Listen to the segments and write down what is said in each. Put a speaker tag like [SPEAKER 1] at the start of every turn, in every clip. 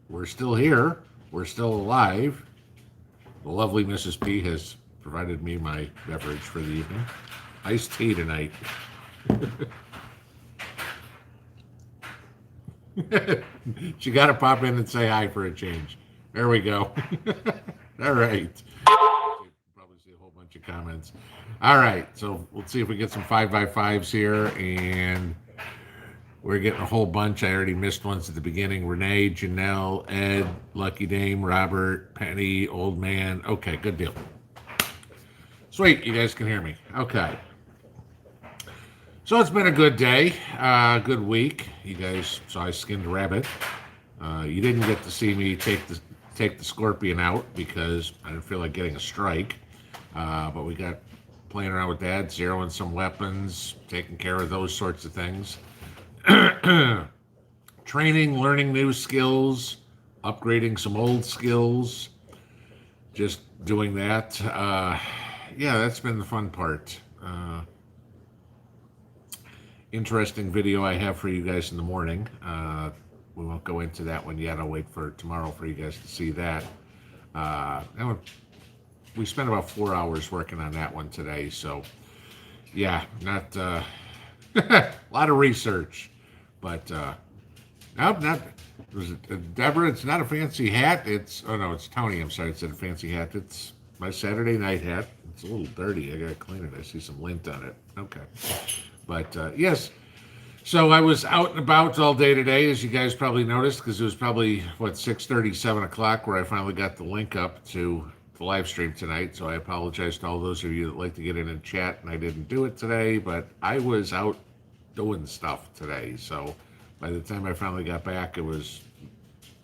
[SPEAKER 1] we're still here. We're still alive. The lovely Mrs. P has provided me my beverage for the evening. Iced tea tonight. She got to pop in and say hi for a change. There we go. All right. Probably see a whole bunch of comments. All right. So let's see if we get some 5x5s here. And we're getting a whole bunch. I already missed ones at the beginning. Renee, Janelle, Ed, Lucky Dame, Robert, Penny, Old Man. Okay, good deal. Sweet. You guys can hear me. Okay. So it's been a good day, good week. You guys saw I skinned a rabbit. You didn't get to see me take the scorpion out because I didn't feel like getting a strike. But we got playing around with that, zeroing some weapons, taking care of those sorts of things. Training, learning new skills, upgrading some old skills. Just doing that. Yeah, that's been the fun part. Interesting video I have for you guys in the morning. We won't go into that one yet. I'll wait for tomorrow for you guys to see that. We spent about 4 hours working on that one today. So, yeah, not a lot of research, but not. Was it Deborah? It's not a fancy hat. It's it's Tony. I'm sorry, it's a fancy hat. It's my Saturday night hat. It's a little dirty. I gotta clean it. I see some lint on it. Okay. But yes, so I was out and about all day today, as you guys probably noticed, because it was probably, 6:30, 7 o'clock where I finally got the link up to the live stream tonight. So I apologize to all those of you that like to get in and chat, and I didn't do it today, but I was out doing stuff today. So by the time I finally got back, it was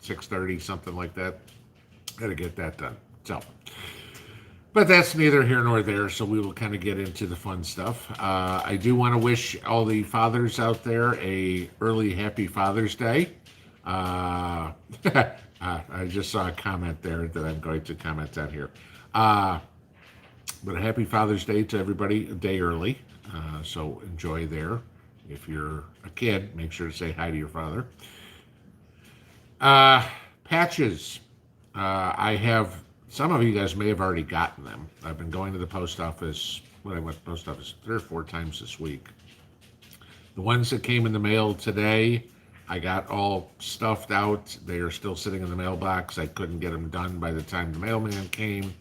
[SPEAKER 1] 6:30, something like that. Got to get that done. So. But that's neither here nor there, so we will kind of get into the fun stuff. I do want to wish all the fathers out there a early happy Father's Day. I just saw a comment there that I'm going to comment on here. But a happy Father's Day to everybody a day early, so enjoy there. If you're a kid, make sure to say hi to your father. Patches. I have... Some of you guys may have already gotten them. I've been going to the post office. I went to the post office 3 or 4 times this week. The ones that came in the mail today, I got all stuffed out. They are still sitting in the mailbox. I couldn't get them done by the time the mailman came.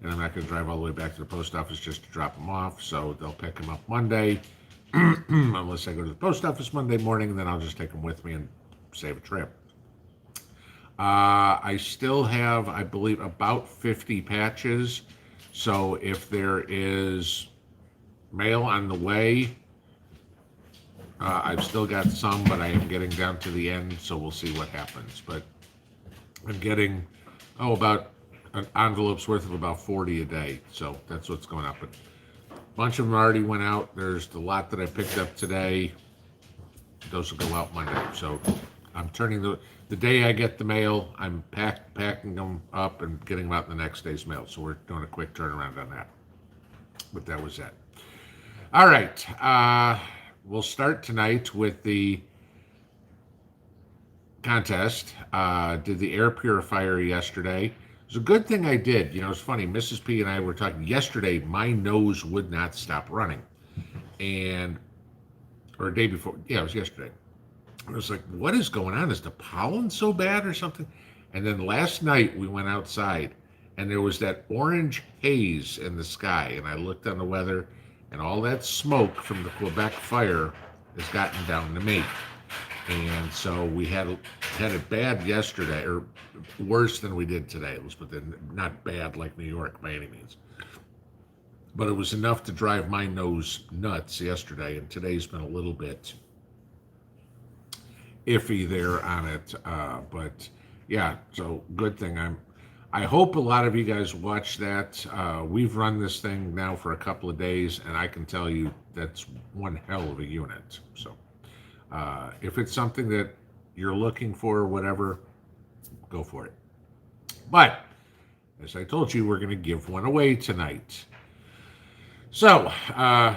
[SPEAKER 1] And I'm not going to drive all the way back to the post office just to drop them off. So they'll pick them up Monday. Unless I go to the post office Monday morning, and then I'll just take them with me and save a trip. I still have, I believe, about 50 patches. So if there is mail on the way, I've still got some, but I am getting down to the end, so we'll see what happens. But I'm getting, about an envelope's worth of about 40 a day. So that's what's going up. But a bunch of them already went out. There's the lot that I picked up today. Those will go out Monday. So I'm turning the day I get the mail, I'm packing them up and getting them out in the next day's mail. So we're doing a quick turnaround on that. But that was it. All right. We'll start tonight with the contest. Did the air purifier yesterday. It was a good thing I did. It's funny. Mrs. P and I were talking yesterday. My nose would not stop running. Or a day before. Yeah, it was yesterday. I was like, what is going on? Is the pollen so bad or something? And then last night we went outside and there was that orange haze in the sky. And I looked on the weather and all that smoke from the Quebec fire has gotten down to me. And so we had it bad yesterday, or worse than we did today. But not bad like New York by any means. But it was enough to drive my nose nuts yesterday. And today's been a little bit iffy there on it, but yeah, so good thing. I hope a lot of you guys watch that. We've run this thing now for a couple of days, and I can tell you that's one hell of a unit. So if it's something that you're looking for, whatever, go for it. But as I told you, we're going to give one away tonight. So,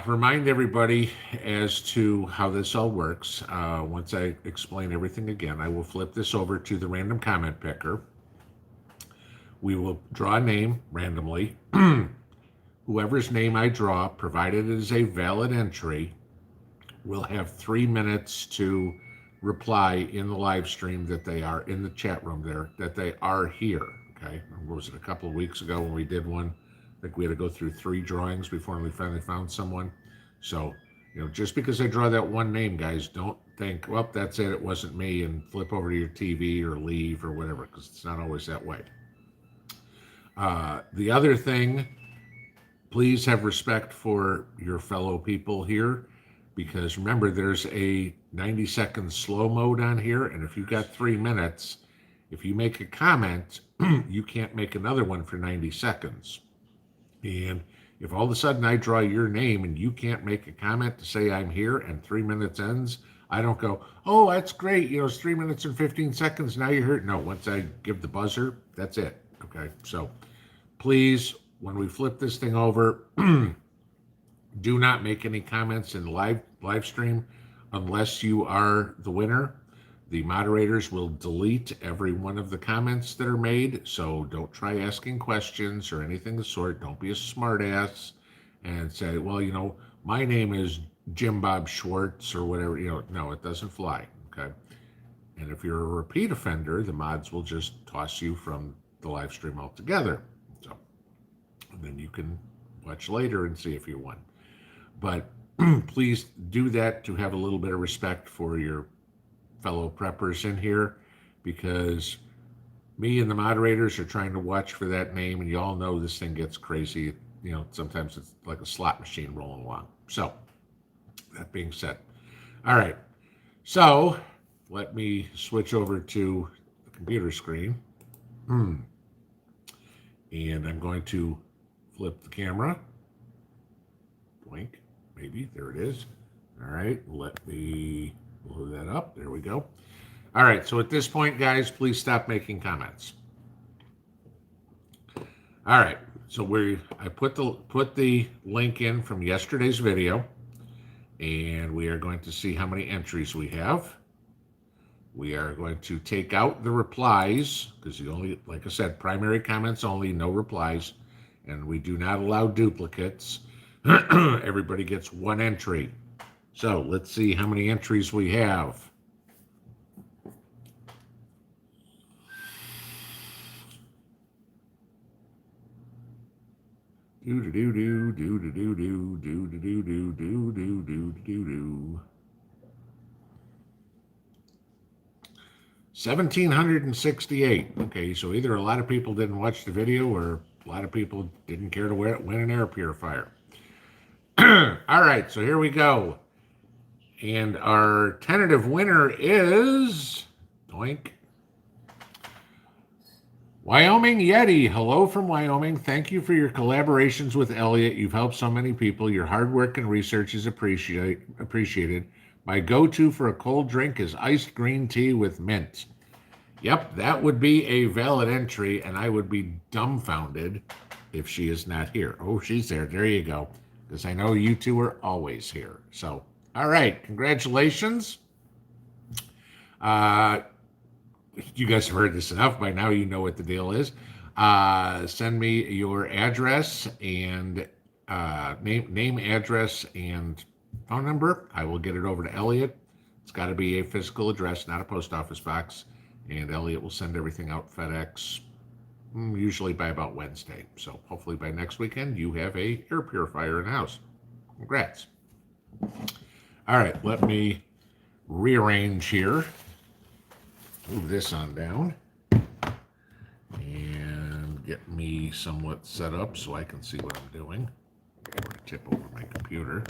[SPEAKER 1] remind everybody as to how this all works. Once I explain everything again, I will flip this over to the random comment picker. We will draw a name randomly. Whoever's name I draw, provided it is a valid entry, will have 3 minutes to reply in the live stream that they are in the chat room there, that they are here. Okay. What was it, a couple of weeks ago when we did one? I think we had to go through 3 drawings before we finally found someone. So, just because I draw that one name, guys, don't think, well, that's it, it wasn't me, and flip over to your TV or leave or whatever, because it's not always that way. The other thing, please have respect for your fellow people here, because remember, there's a 90-second slow mode on here, and if you've got 3 minutes, if you make a comment, you can't make another one for 90 seconds. And if all of a sudden I draw your name and you can't make a comment to say I'm here and 3 minutes ends, I don't go, oh, that's great, it's 3 minutes and 15 seconds, now you're here. No, once I give the buzzer, that's it. Okay, so please, when we flip this thing over, do not make any comments in the live stream unless you are the winner. The moderators will delete every one of the comments that are made, so don't try asking questions or anything of the sort. Don't be a smartass and say, well, my name is Jim Bob Schwartz or whatever. No, it doesn't fly, okay? And if you're a repeat offender, the mods will just toss you from the live stream altogether. So, and then you can watch later and see if you won. But please do that to have a little bit of respect for your fellow preppers in here, because me and the moderators are trying to watch for that name, and you all know this thing gets crazy. Sometimes it's like a slot machine rolling along. So, that being said, all right. So, let me switch over to the computer screen. And I'm going to flip the camera. Blink. Maybe. There it is. All right. Let me blow that up. There we go. All right. So at this point, guys, please stop making comments. All right. So I put the link in from yesterday's video, and we are going to see how many entries we have. We are going to take out the replies, because like I said, primary comments only, no replies, and we do not allow duplicates. Everybody gets 1 entry. So let's see how many entries we have. Do do do do do do do do do do do do do do do do do. 1,768. Okay, so either a lot of people didn't watch the video or a lot of people didn't care to win an air purifier. All right, so here we go. And our tentative winner is Doink. Wyoming Yeti. Hello from Wyoming. Thank you for your collaborations with Elliot. You've helped so many people. Your hard work and research is appreciated. My go-to for a cold drink is iced green tea with mint. Yep, that would be a valid entry, and I would be dumbfounded if she is not here. Oh, she's there. There you go. Because I know you two are always here. So, all right, congratulations. You guys have heard this enough. By now you know what the deal is. Send me your address and name, address, and phone number. I will get it over to Elliot. It's got to be a physical address, not a post office box. And Elliot will send everything out FedEx, usually by about Wednesday. So hopefully by next weekend, you have a air purifier in the house. Congrats. All right, let me rearrange here. Move this on down. And get me somewhat set up so I can see what I'm doing. I'm going to tip over my computer,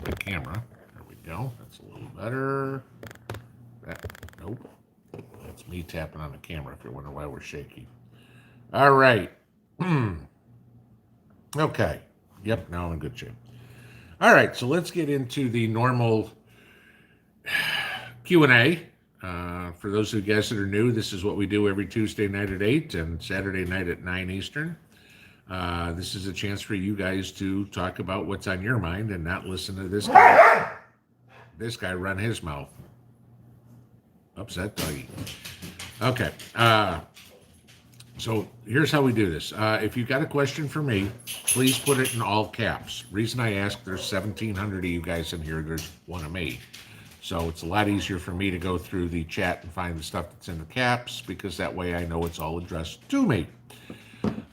[SPEAKER 1] my camera. There we go. That's a little better. Nope. That's me tapping on the camera if you're wondering why we're shaky. All right. Okay. Yep, now I'm in good shape. All right, so let's get into the normal Q&A. For those of you guys that are new, this is what we do every Tuesday night at 8 and Saturday night at 9 Eastern. This is a chance for you guys to talk about what's on your mind and not listen to this guy run his mouth. Upset doggy. Okay. So here's how we do this. If you've got a question for me, please put it in all caps. Reason I ask, there's 1,700 of you guys in here. There's one of me. So it's a lot easier for me to go through the chat and find the stuff that's in the caps, because that way I know it's all addressed to me.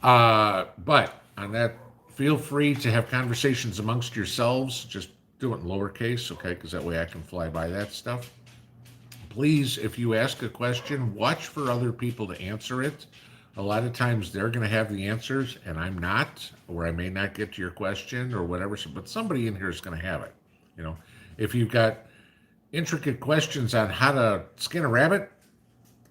[SPEAKER 1] But on that, feel free to have conversations amongst yourselves. Just do it in lowercase, okay? Because that way I can fly by that stuff. Please, if you ask a question, watch for other people to answer it. A lot of times they're going to have the answers and I'm not, or I may not get to your question or whatever, but somebody in here is going to have it. You know, if you've got intricate questions on how to skin a rabbit,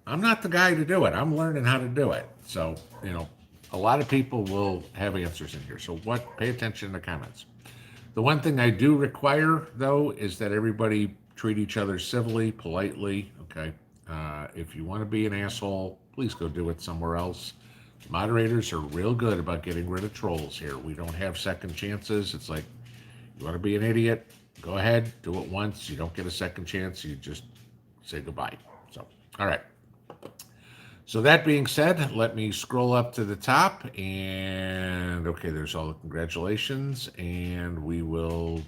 [SPEAKER 1] I'm not the guy to do it. I'm learning how to do it. So, you know, a lot of people will have answers in here. So pay attention to the comments. The one thing I do require, though, is that everybody treat each other civilly, politely, okay? If you want to be an asshole, please go do it somewhere else. Moderators are real good about getting rid of trolls here. We don't have second chances. It's like, you want to be an idiot, go ahead, do it once. You don't get a second chance, you just say goodbye. So, all right. So that being said, let me scroll up to the top, and okay, there's all the congratulations, and we will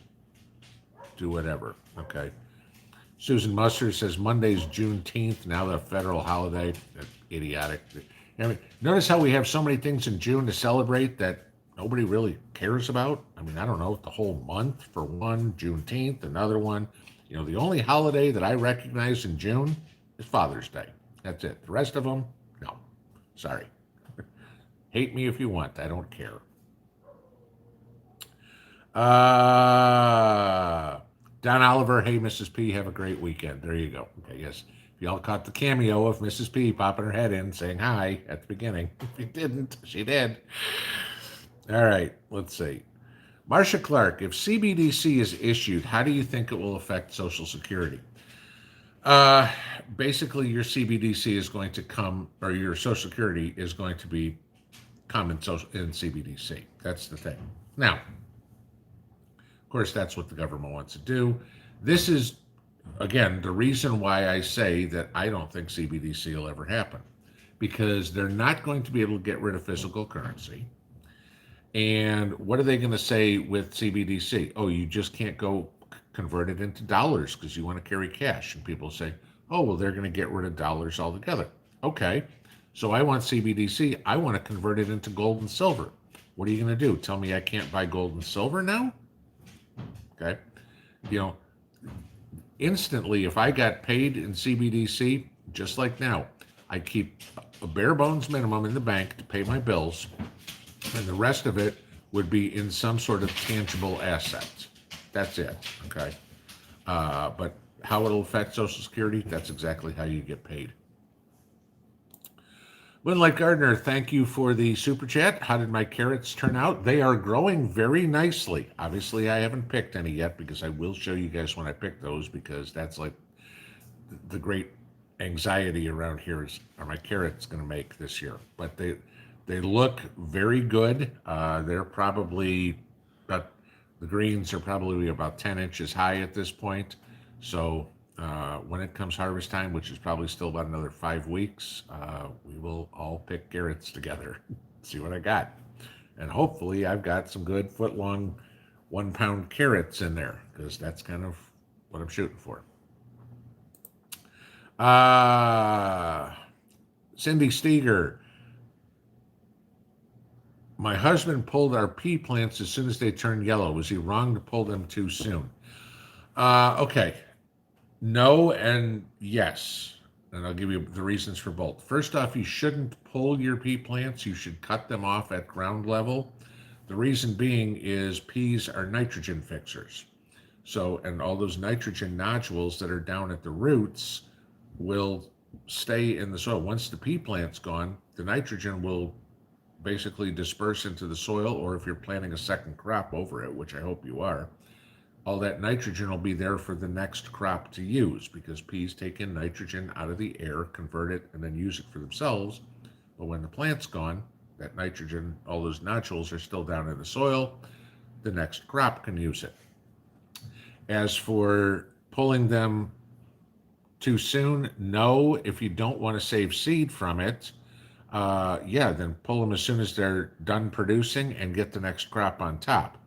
[SPEAKER 1] do whatever, okay? Susan Mustard says Monday's Juneteenth, now the federal holiday. That's idiotic. I mean, notice how we have so many things in June to celebrate that nobody really cares about? I mean, I don't know, the whole month for one, Juneteenth, another one. You know, the only holiday that I recognize in June is Father's Day. That's it. The rest of them, no. Sorry. Hate me if you want. I don't care. Don Oliver, hey, Mrs. P, have a great weekend. There you go. Okay, yes. If y'all caught the cameo of Mrs. P popping her head in saying hi at the beginning. If you didn't, she did. All right, let's see. Marcia Clark, if CBDC is issued, how do you think it will affect Social Security? Basically, your CBDC is going to come, or your Social Security is going to be come in CBDC. That's the thing. Now, of course, that's what the government wants to do. This is, again, the reason why I say that I don't think CBDC will ever happen, because they're not going to be able to get rid of physical currency. And what are they going to say with CBDC? Oh, you just can't go convert it into dollars because you want to carry cash. And people say, oh, well, they're going to get rid of dollars altogether. Okay, so I want CBDC. I want to convert it into gold and silver. What are you going to do? Tell me I can't buy gold and silver now? Okay, you know, instantly, if I got paid in CBDC, just like now, I keep a bare bones minimum in the bank to pay my bills, and the rest of it would be in some sort of tangible asset. That's it, okay? But how it'll affect Social Security, that's exactly how you get paid. Winlight Gardner, thank you for the super chat. How did my carrots turn out? They are growing very nicely. Obviously, I haven't picked any yet, because I will show you guys when I pick those, because that's like the great anxiety around here is, are my carrots going to make this year? But they look very good. They're probably, but the greens are probably about 10 inches high at this point. So when it comes harvest time, which is probably still about another 5 weeks, we will all pick carrots together, see what I got. And hopefully I've got some good foot-long 1-pound carrots in there, because that's kind of what I'm shooting for. Cindy Steger, my husband pulled our pea plants as soon as they turned yellow. Was he wrong to pull them too soon? Okay. No and yes. And I'll give you the reasons for both. First off, you shouldn't pull your pea plants. You should cut them off at ground level. The reason being is peas are nitrogen fixers. So, and all those nitrogen nodules that are down at the roots will stay in the soil. Once the pea plant's gone, the nitrogen will basically disperse into the soil, or if you're planting a second crop over it, which I hope you are, all that nitrogen will be there for the next crop to use, because peas take in nitrogen out of the air, convert it, and then use it for themselves. But when the plant's gone, that nitrogen, all those nodules are still down in the soil. The next crop can use it. As for pulling them too soon, no. If you don't want to save seed from it, yeah, then pull them as soon as they're done producing and get the next crop on top.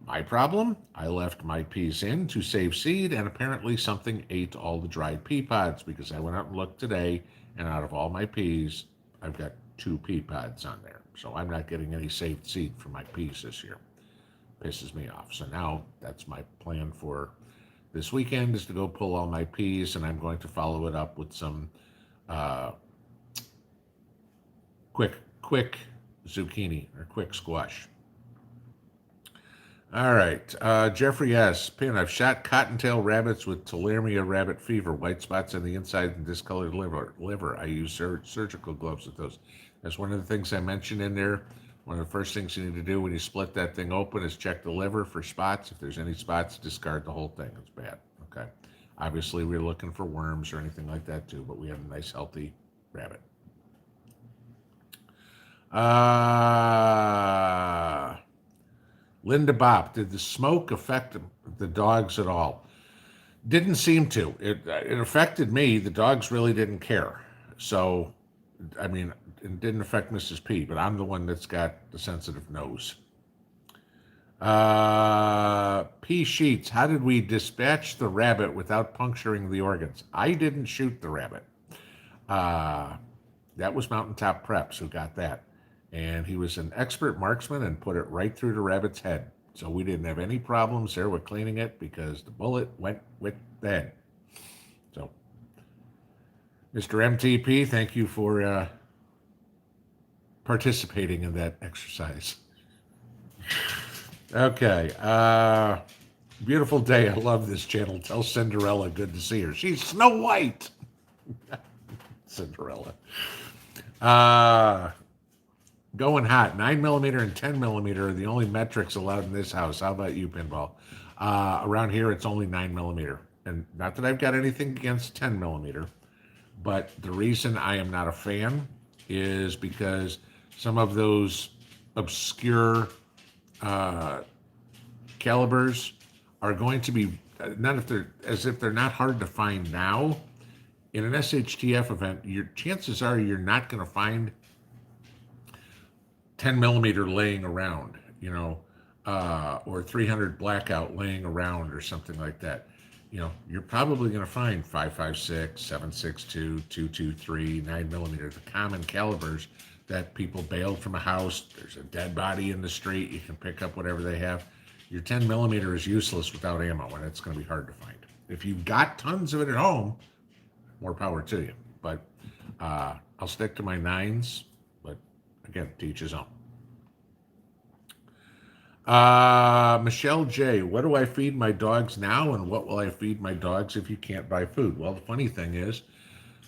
[SPEAKER 1] My problem, I left my peas in to save seed, and apparently something ate all the dried pea pods because I went out and looked today, and out of all my peas, I've got 2 pea pods on there. So I'm not getting any saved seed from my peas this year. Pisses me off. So now that's my plan for this weekend, is to go pull all my peas, and I'm going to follow it up with some quick zucchini or quick squash. All right. Jeffrey S. Pin, I've shot cottontail rabbits with tularemia rabbit fever, white spots on the inside and discolored liver. I use surgical gloves with those. That's one of the things I mentioned in there. One of the first things you need to do when you split that thing open is check the liver for spots. If there's any spots, discard the whole thing. It's bad. Okay. Obviously, we're looking for worms or anything like that too, but we have a nice, healthy rabbit. Linda Bopp, did the smoke affect the dogs at all? Didn't seem to. It affected me. The dogs really didn't care. So, I mean, it didn't affect Mrs. P, but I'm the one that's got the sensitive nose. P. Sheets, how did we dispatch the rabbit without puncturing the organs? I didn't shoot the rabbit. That was Mountaintop Preps who got that. And he was an expert marksman and put it right through the rabbit's head. So we didn't have any problems there with cleaning it because the bullet went with the head. So, Mr. MTP, thank you for participating in that exercise. Okay. Beautiful day. I love this channel. Tell Cinderella good to see her. She's Snow White. Cinderella. Going hot. 9mm and 10mm are the only metrics allowed in this house. How about you, Pinball? Around here, it's only 9mm. And not that I've got anything against 10mm, but the reason I am not a fan is because some of those obscure calibers are going to be, not if they're, as if they're not hard to find now. In an SHTF event, your chances are you're not going to find 10mm laying around, you know, or 300 blackout laying around or something like that. You know, you're probably going to find 5.56, 7.62, 2.23, 9mm, the common calibers that people bailed from a house. There's a dead body in the street. You can pick up whatever they have. Your 10mm is useless without ammo, and it's going to be hard to find. If you've got tons of it at home, more power to you. But I'll stick to my 9s. Again, to each his own. Michelle J, what do I feed my dogs now, and what will I feed my dogs if you can't buy food? Well, the funny thing is,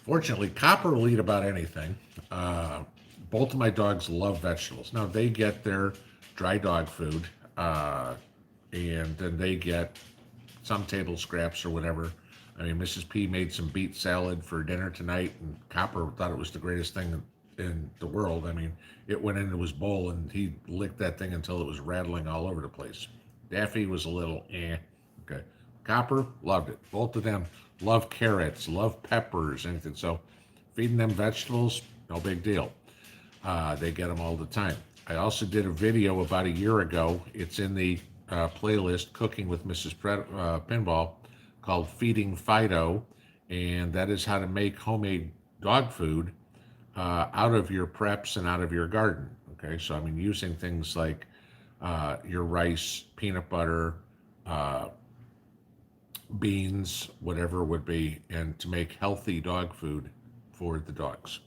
[SPEAKER 1] fortunately, Copper will eat about anything. Both of my dogs love vegetables. Now, they get their dry dog food, and then they get some table scraps or whatever. I mean, Mrs. P made some beet salad for dinner tonight, and Copper thought it was the greatest thing in the world. I mean, it went into his bowl and he licked that thing until it was rattling all over the place. Daffy was a little okay. Copper loved it. Both of them love carrots, love peppers, anything. So feeding them vegetables, no big deal. They get them all the time. I also did a video about a year ago. It's in the playlist Cooking with Mrs. Pinball, called Feeding Fido, and that is how to make homemade dog food out of your preps and out of your garden. Okay, so I mean, using things like your rice, peanut butter, beans, whatever it would be, and to make healthy dog food for the dogs.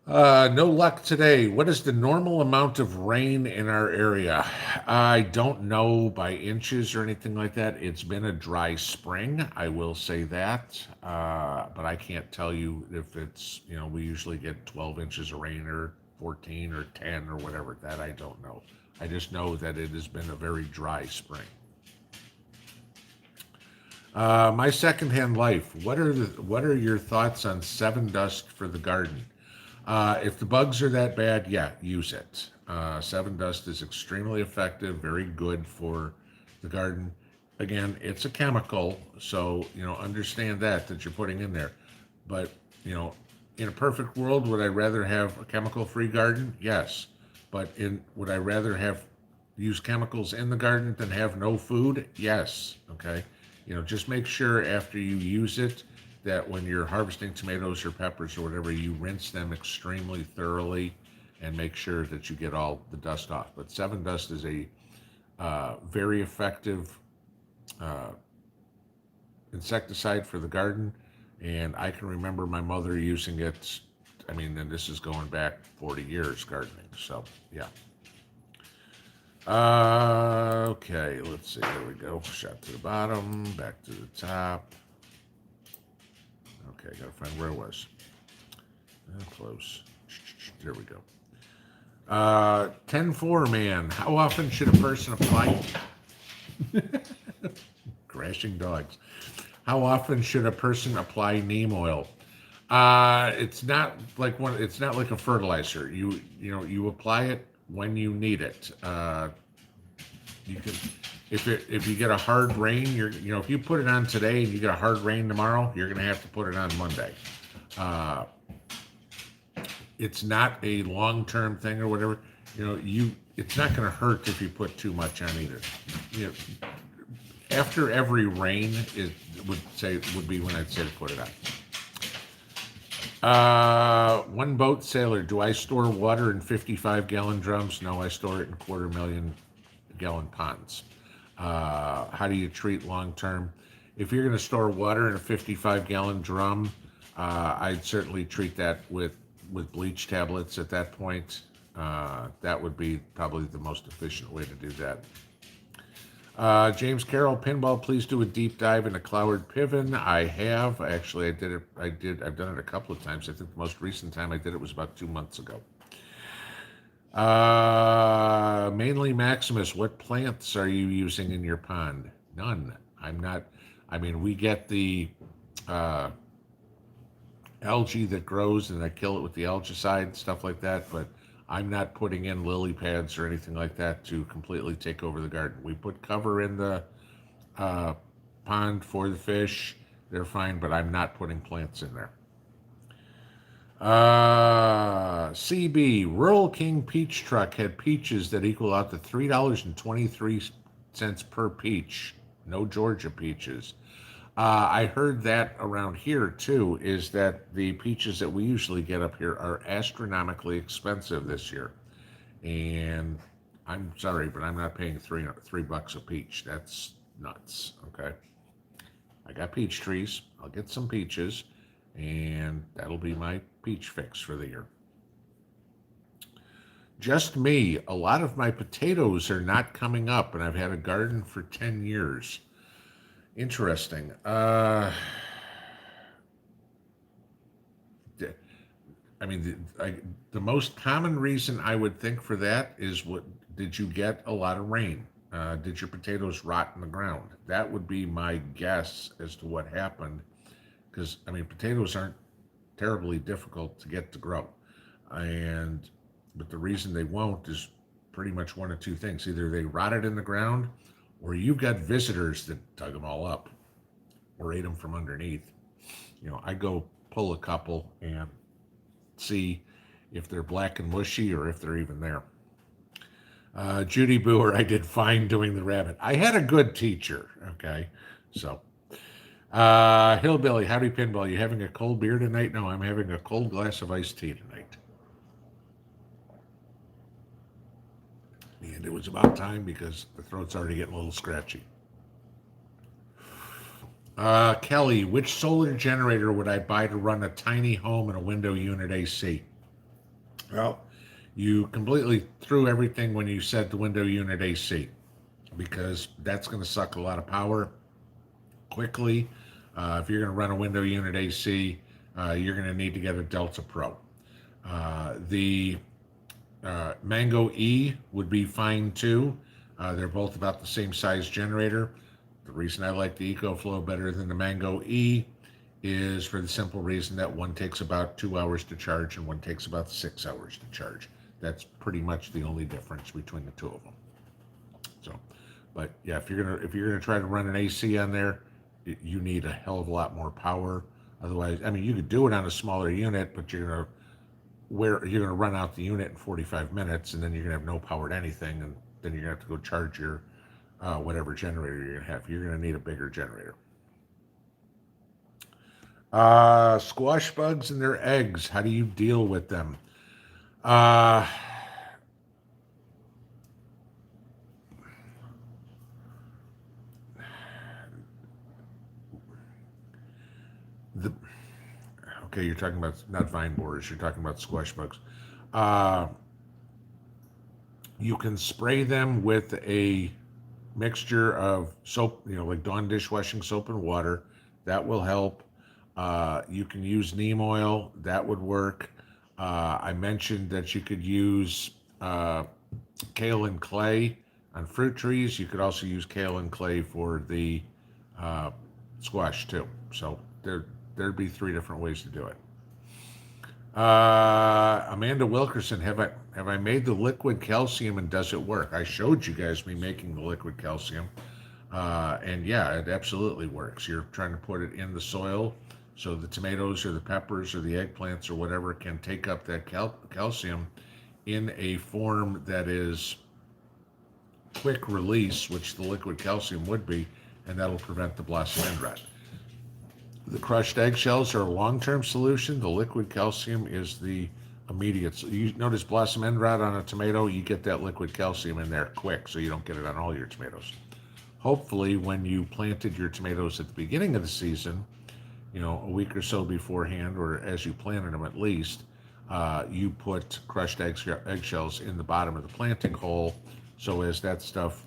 [SPEAKER 1] No luck today. What is the normal amount of rain in our area? I don't know by inches or anything like that. It's been a dry spring, I will say that. But I can't tell you if it's, you know, we usually get 12 inches of rain or 14 or 10 or whatever. That I don't know. I just know that it has been a very dry spring. My secondhand life. What are your thoughts on 7 Dust for the garden? If the bugs are that bad, yeah, use it. Seven Dust is extremely effective, very good for the garden. Again, it's a chemical, so understand that you're putting in there. But in a perfect world, would I rather have a chemical-free garden? Yes. But would I rather have use chemicals in the garden than have no food? Yes. Okay. Just make sure after you use it that when you're harvesting tomatoes or peppers or whatever, you rinse them extremely thoroughly and make sure that you get all the dust off. But Seven Dust is a very effective uh, insecticide for the garden, and I can remember my mother using it. I mean, and this is going back 40 years gardening. So, yeah. Okay, let's see. There we go. Shot to the bottom, back to the top. Okay, gotta find where it was. Close. There we go. 10-4, man. How often should a person apply? Crashing dogs. How often should a person apply neem oil? It's not like It's not like a fertilizer. You apply it when you need it. You can, if you get a hard rain, if you put it on today and you get a hard rain tomorrow, you're gonna have to put it on Monday. It's not a long-term thing or whatever. It's not gonna hurt if you put too much on either. After every rain would be when I'd say to put it on. One boat sailor. Do I store water in 55-gallon drums? No, I store it in 250,000-gallon ponds. How do you treat long term? If you're going to store water in a 55-gallon drum, I'd certainly treat that with bleach tablets at that point. That would be probably the most efficient way to do that. James Carroll, Pinball, please do a deep dive into Cloward Piven. I have. Actually, I did it. I've done it a couple of times. I think the most recent time I did it was about 2 months ago. Mainly Maximus, what plants are you using in your pond? None. I'm not. I mean, we get the algae that grows and I kill it with the algicide, stuff like that, but I'm not putting in lily pads or anything like that to completely take over the garden. We put cover in the pond for the fish. They're fine, but I'm not putting plants in there. CB, Rural King Peach Truck had peaches that equal out to $3.23 per peach. No Georgia peaches. I heard that around here too, is that the peaches that we usually get up here are astronomically expensive this year. And I'm sorry, but I'm not paying $3 a peach. That's nuts. Okay. I got peach trees. I'll get some peaches, and that'll be my peach fix for the year. Just me. A lot of my potatoes are not coming up, and I've had a garden for 10 years. Interesting. I mean, the most common reason I would think for that is, did you get a lot of rain? Did your potatoes rot in the ground? That would be my guess as to what happened. Because, I mean, potatoes aren't terribly difficult to get to grow. But the reason they won't is pretty much one of two things. Either they rotted in the ground, or you've got visitors that dug them all up or ate them from underneath. I go pull a couple and see if they're black and mushy or if they're even there. Judy Boer, I did fine doing the rabbit. I had a good teacher, okay? So, Hillbilly, howdy Pinball, you having a cold beer tonight? No, I'm having a cold glass of iced tea tonight. And it was about time because the throat's already getting a little scratchy. Kelly, which solar generator would I buy to run a tiny home and a window unit AC? Well, you completely threw everything when you said the window unit AC, because that's going to suck a lot of power quickly. If you're going to run a window unit AC, you're going to need to get a Delta Pro. The Mango E would be fine too. They're both about the same size generator. The reason I like the EcoFlow better than the Mango E is for the simple reason that one takes about 2 hours to charge and one takes about 6 hours to charge. That's pretty much the only difference between the two of them. So, but yeah, if you're gonna try to run an AC on there, you need a hell of a lot more power. Otherwise, I mean, you could do it on a smaller unit, but you're gonna run out the unit in 45 minutes, and then you're gonna have no power to anything, and then you're gonna have to go charge your whatever generator you're gonna have. You're gonna need a bigger generator. Squash bugs and their eggs. How do you deal with them? Uh, the Okay, you're talking about not vine borers. You're talking about squash bugs. Uh, you can spray them with a mixture of soap, like Dawn dishwashing soap and water. That will help. You can use neem oil. That would work. I mentioned that you could use kale and clay on fruit trees. You could also use kale and clay for the uh, squash too. So there'd be three different ways to do it. Amanda Wilkerson, have I made the liquid calcium and does it work? I showed you guys me making the liquid calcium, and yeah, it absolutely works. You're trying to put it in the soil so the tomatoes or the peppers or the eggplants or whatever can take up that calcium in a form that is quick release, which the liquid calcium would be, and that'll prevent the blossom end rot. The crushed eggshells are a long-term solution. The liquid calcium is the immediate. So you notice blossom end rot on a tomato, you get that liquid calcium in there quick, so you don't get it on all your tomatoes. Hopefully, when you planted your tomatoes at the beginning of the season, a week or so beforehand, or as you planted them at least, you put crushed eggshells in the bottom of the planting hole, so as that stuff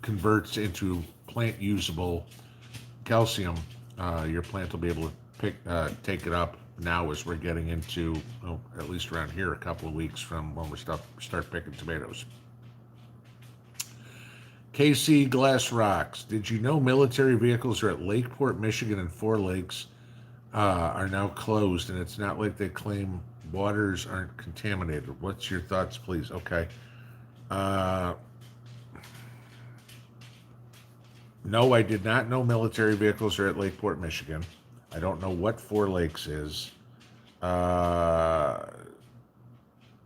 [SPEAKER 1] converts into plant usable calcium, your plant will be able to take it up now as we're getting into, at least around here, a couple of weeks from when we start picking tomatoes. KC Glass Rocks. Did you know military vehicles are at Lakeport, Michigan, and Four Lakes are now closed, and it's not like they claim waters aren't contaminated? What's your thoughts, please? Okay. No, I did not know military vehicles are at Lakeport, Michigan. I don't know what Four Lakes is.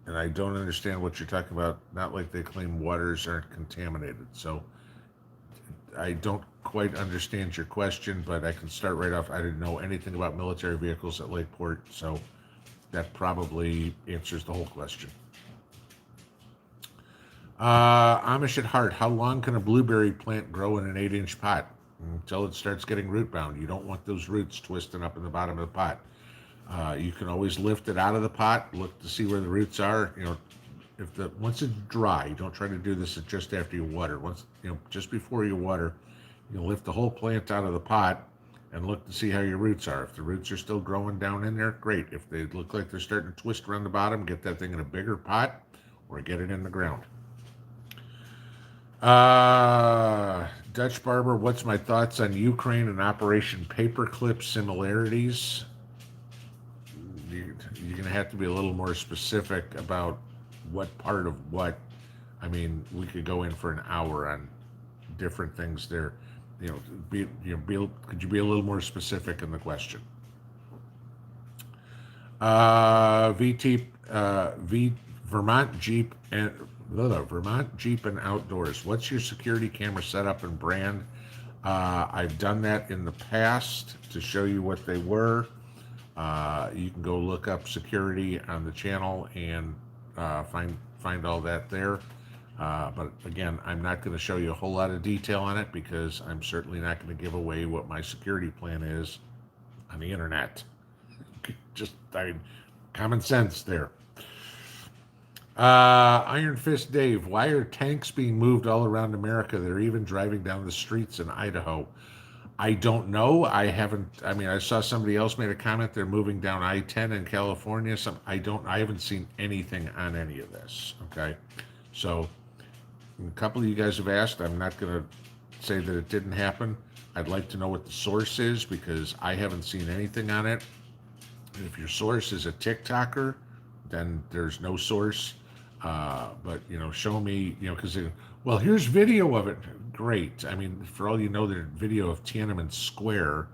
[SPEAKER 1] And I don't understand what you're talking about. Not like they claim waters aren't contaminated. So I don't quite understand your question, but I can start right off. I didn't know anything about military vehicles at Lakeport, so that probably answers the whole question. Amish at Heart. How long can a blueberry plant grow in an 8-inch pot? Until it starts getting root bound. You don't want those roots twisting up in the bottom of the pot. You can always lift it out of the pot, look to see where the roots are. Once it's dry, don't try to do this just after you water. Just before you water, lift the whole plant out of the pot and look to see how your roots are. If the roots are still growing down in there, great. If they look like they're starting to twist around the bottom, get that thing in a bigger pot or get it in the ground. Dutch Barber, what's my thoughts on Ukraine and Operation Paperclip similarities? You're going to have to be a little more specific about what part of what. I mean, we could go in for an hour on different things there. Could you be a little more specific in the question? Vermont Jeep and Outdoors. What's your security camera setup and brand? I've done that in the past to show you what they were. You can go look up security on the channel and find all that there. But again, I'm not going to show you a whole lot of detail on it because I'm certainly not going to give away what my security plan is on the internet. Common sense there. Iron Fist Dave, why are tanks being moved all around America? They're even driving down the streets in Idaho. I don't know. I saw somebody else made a comment. They're moving down I-10 in California. I haven't seen anything on any of this. Okay. So a couple of you guys have asked. I'm not going to say that it didn't happen, I'd like to know what the source is because I haven't seen anything on it. And if your source is a TikToker, then there's no source. But show me, because well, here's video of it. Great. I mean, for all you know, there's video of Tiananmen Square,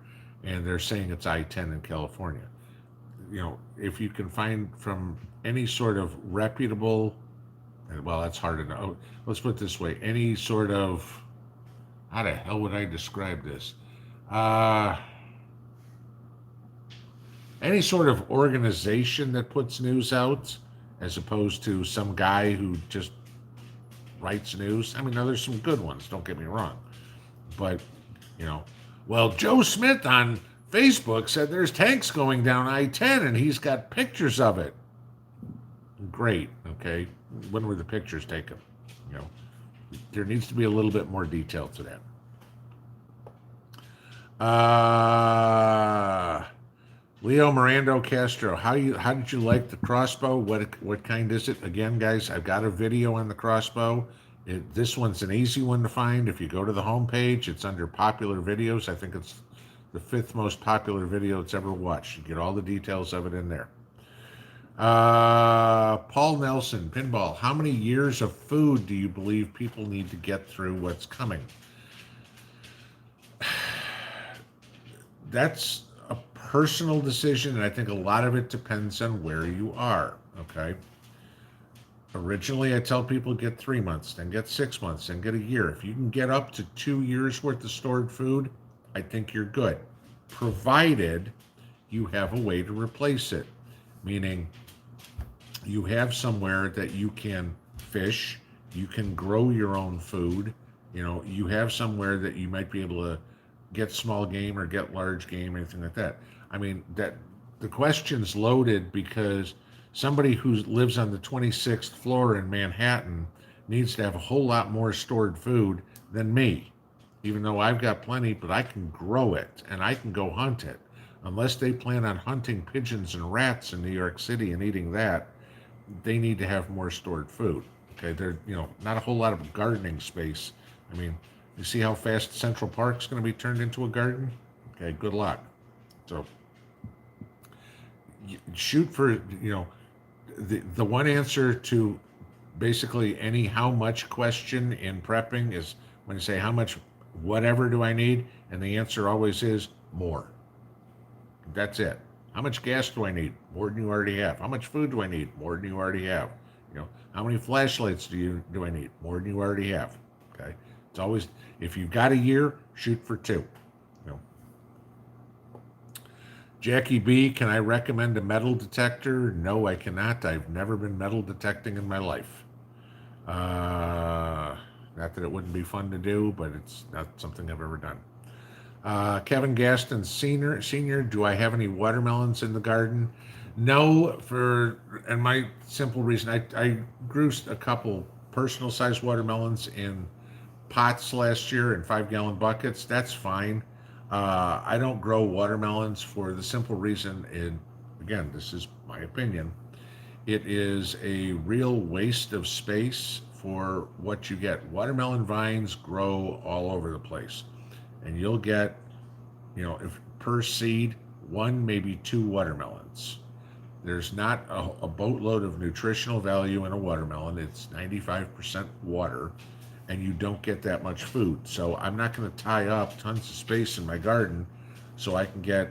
[SPEAKER 1] and they're saying it's I-10 in California. If you can find from any sort of reputable, well, that's hard to know. Let's put it this way: any sort of, how the hell would I describe this? Uh, any sort of organization that puts news out, as opposed to some guy who just writes news. I mean, now there's some good ones, don't get me wrong. But, well, Joe Smith on Facebook said there's tanks going down I-10 and he's got pictures of it. Great, okay. When were the pictures taken? There needs to be a little bit more detail to that. Leo Mirando Castro, how did you like the crossbow? What kind is it? Again, guys, I've got a video on the crossbow. This one's an easy one to find. If you go to the homepage, it's under popular videos. I think it's the 5th most popular video it's ever watched. You get all the details of it in there. Paul Nelson, Pinball, how many years of food do you believe people need to get through what's coming? That's a personal decision, and I think a lot of it depends on where you are, okay? Originally, I tell people get 3 months, then get 6 months, then get a year. If you can get up to 2 years worth of stored food, I think you're good, provided you have a way to replace it, meaning you have somewhere that you can fish, you can grow your own food, you have somewhere that you might be able to get small game or get large game, anything like that. I mean, that the question's loaded because somebody who lives on the 26th floor in Manhattan needs to have a whole lot more stored food than me, even though I've got plenty, but I can grow it and I can go hunt it. Unless they plan on hunting pigeons and rats in New York City and eating that, they need to have more stored food. Okay, there's not a whole lot of gardening space. I mean, you see how fast Central Park's going to be turned into a garden? Okay, good luck. So shoot for, the one answer to basically any how much question in prepping is when you say how much whatever do I need, and the answer always is more. That's it. How much gas do I need? More than you already have. How much food do I need? More than you already have. How many flashlights do I need? More than you already have. Okay. It's always, if you've got a year, shoot for 2. Jackie B, can I recommend a metal detector? No, I cannot. I've never been metal detecting in my life. Not that it wouldn't be fun to do, but it's not something I've ever done. Kevin Gaston Senior, do I have any watermelons in the garden? No, and my simple reason, I grew a couple personal sized watermelons in pots last year in 5-gallon buckets. That's fine. I don't grow watermelons for the simple reason, again, this is my opinion, it is a real waste of space for what you get. Watermelon vines grow all over the place, and you'll get, if per seed, 1, maybe 2 watermelons. There's not a boatload of nutritional value in a watermelon. It's 95% water, and you don't get that much food. So I'm not going to tie up tons of space in my garden so I can get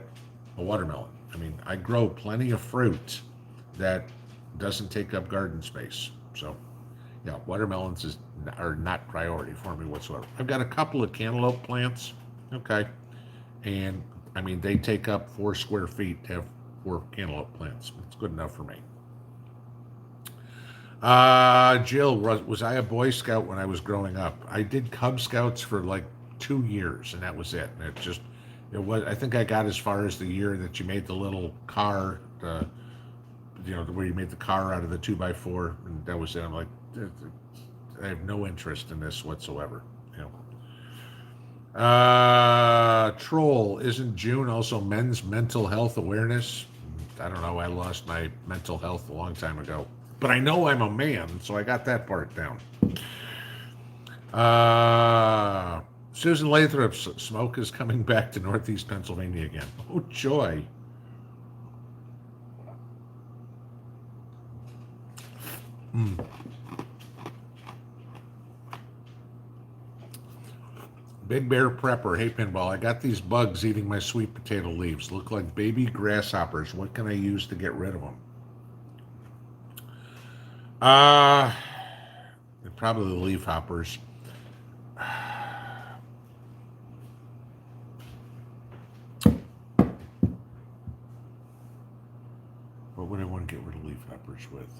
[SPEAKER 1] a watermelon. I mean, I grow plenty of fruit that doesn't take up garden space. So, yeah, watermelons are not priority for me whatsoever. I've got a couple of cantaloupe plants, okay, and I mean, they take up 4 square feet to have 4 cantaloupe plants. It's good enough for me. Jill, was I a Boy Scout when I was growing up? I did Cub Scouts for like 2 years, and that was it. And I think I got as far as the year that you made the little car, where you made the car out of the 2x4, and that was it. I'm like, I have no interest in this whatsoever. Troll, isn't June also Men's Mental Health Awareness? I don't know. I lost my mental health a long time ago. But I know I'm a man, so I got that part down. Susan Lathrop's smoke is coming back to Northeast Pennsylvania again. Oh, joy. Mm. Big Bear Prepper. Hey, Pinball, I got these bugs eating my sweet potato leaves. Look like baby grasshoppers. What can I use to get rid of them? Uh, Probably the leaf hoppers. What would I want to get rid of leaf hoppers with?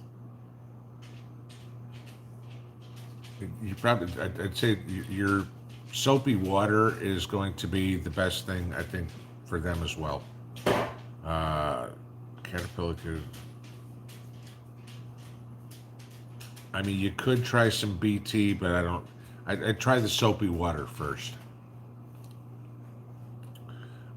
[SPEAKER 1] You probably, I'd say your soapy water is going to be the best thing, I think, for them as well. Uh, Caterpillar could. I mean, you could try some BT, but I don't. I'd try the soapy water first.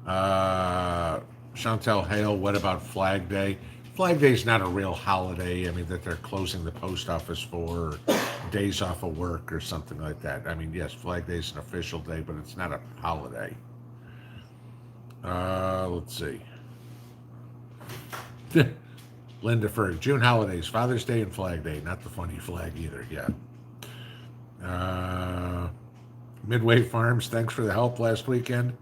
[SPEAKER 1] Chantel Hale, what about Flag Day? Flag Day is not a real holiday. I mean, that they're closing the post office for, or days off of work or something like that. I mean, yes, Flag Day is an official day, but it's not a holiday. Let's see. Linda Ferg, June holidays, Father's Day and Flag Day. Not the funny flag either. Yeah. Midway Farms, thanks for the help last weekend.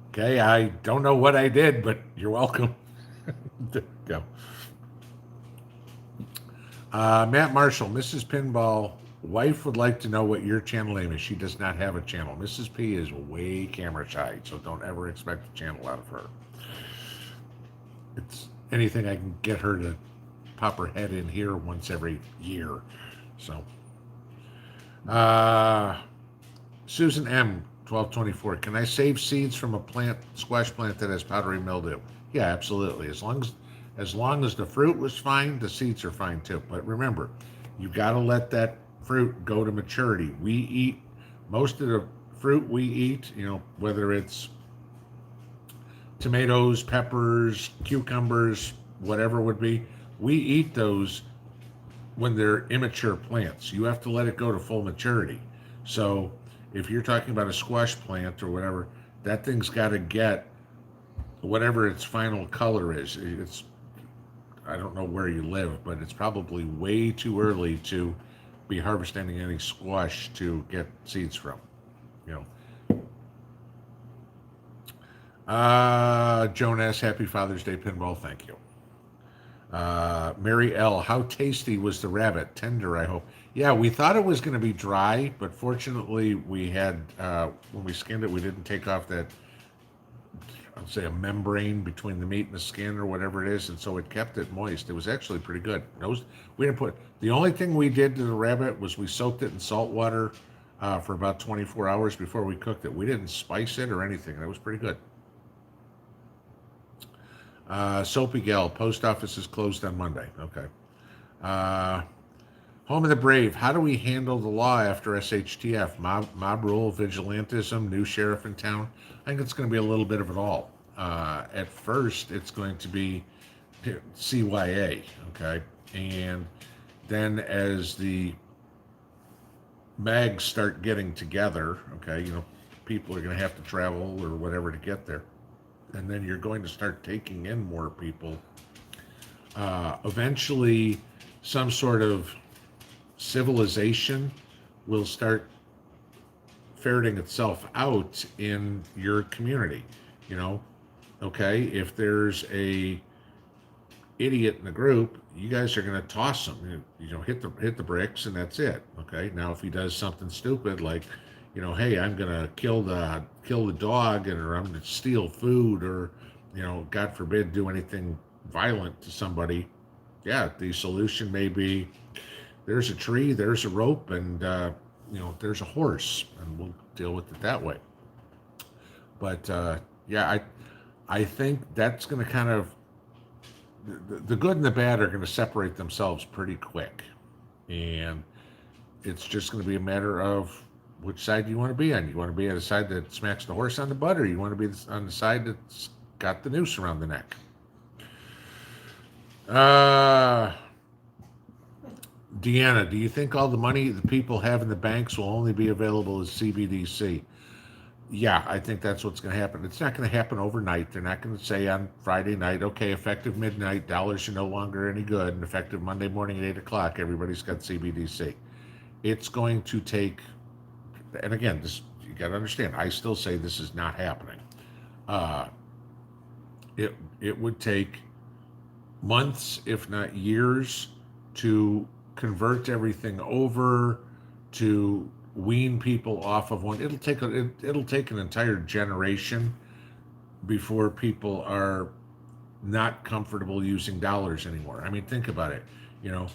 [SPEAKER 1] Okay, I don't know what I did, but you're welcome. Go. Matt Marshall, Mrs. Pinball, wife would like to know what your channel name is. She does not have a channel. Mrs. P is way camera shy, so don't ever expect a channel out of her. It's anything I can get her to pop her head in here once every year. So, Susan M. 1224. Can I save seeds from a squash plant that has powdery mildew? Yeah, absolutely. As long as the fruit was fine, the seeds are fine too. But remember, you got to let that fruit go to maturity. We eat most of the fruit we eat, whether it's tomatoes, peppers, cucumbers, whatever it would be, we eat those when they're immature plants. You have to let it go to full maturity. So if you're talking about a squash plant or whatever, that thing's got to get whatever its final color is. I don't know where you live, but it's probably way too early to be harvesting any squash to get seeds from. Joan S., Happy Father's Day, Pinball. Thank you. Mary L., how tasty was the rabbit? Tender, I hope. Yeah, we thought it was going to be dry, but fortunately we had, when we skinned it, we didn't take off that, I'd say, a membrane between the meat and the skin or whatever it is, and so it kept it moist. It was actually pretty good. We didn't put, the only thing we did to the rabbit was we soaked it in salt water for about 24 hours before we cooked it. We didn't spice it or anything. That was pretty good. Soapy Gal, post office is closed on Monday. Okay. Home of the Brave, how do we handle the law after SHTF? Mob rule, vigilantism, new sheriff in town? I think it's going to be a little bit of it all. At first, it's going to be CYA, okay? And then as the mags start getting together, okay, people are going to have to travel or whatever to get there. And then you're going to start taking in more people. Eventually, some sort of civilization will start ferreting itself out in your community. Okay, if there's a idiot in the group, you guys are going to toss him. Hit the bricks, and that's it. Okay, now if he does something stupid like, hey, I'm gonna kill the dog, or I'm gonna steal food, or God forbid, do anything violent to somebody. Yeah, the solution may be there's a tree, there's a rope, and there's a horse, and we'll deal with it that way. But yeah, I think that's going to kind of the good and the bad are going to separate themselves pretty quick, and it's just going to be a matter of which side do you want to be on. You want to be on the side that smacks the horse on the butt, or you want to be on the side that's got the noose around the neck? Deanna, do you think all the money the people have in the banks will only be available as CBDC? Yeah, I think that's what's going to happen. It's not going to happen overnight. They're not going to say on Friday night, okay, effective midnight, dollars are no longer any good, and effective Monday morning at 8 o'clock, everybody's got CBDC. It's going to take, and again, this you got to understand. I still say this is not happening. Uh, it would take months, if not years, to convert everything over, to wean people off of one. It'll take an entire generation before people are not comfortable using dollars anymore. I mean, think about it. You know,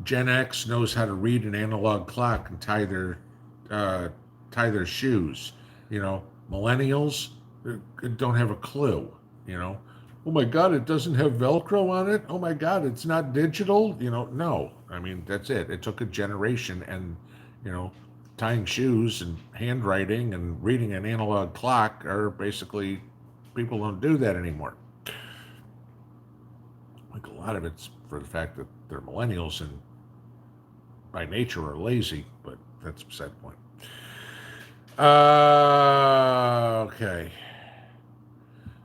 [SPEAKER 1] Gen X knows how to read an analog clock and uh, tie their shoes. You know, millennials don't have a clue. You know, oh my God, it doesn't have Velcro on it. Oh my God, it's not digital. You know, no. I mean, that's it. It took a generation, and you know, tying shoes and handwriting and reading an analog clock are basically people don't do that anymore. Like a lot of it's for the fact that they're millennials and by nature are lazy, but that's beside the point. Okay.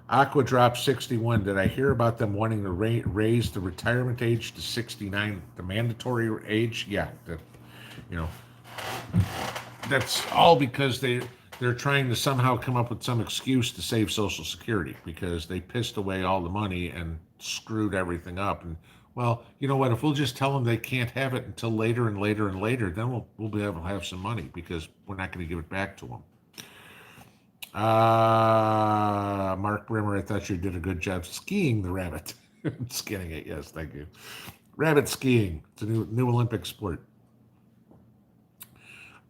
[SPEAKER 1] Aqua dropped 61. Did I hear about them wanting to raise the retirement age to 69, the mandatory age? Yeah, you know, that's all because they're trying to somehow come up with some excuse to save Social Security because they pissed away all the money and screwed everything up. And well, you know what? If we'll just tell them they can't have it until later and later and later, then we'll be able to have some money because we're not going to give it back to them. Mark Brimmer, I thought you did a good job skiing the rabbit. Skinning it, yes, thank you. Rabbit skiing. It's a new Olympic sport.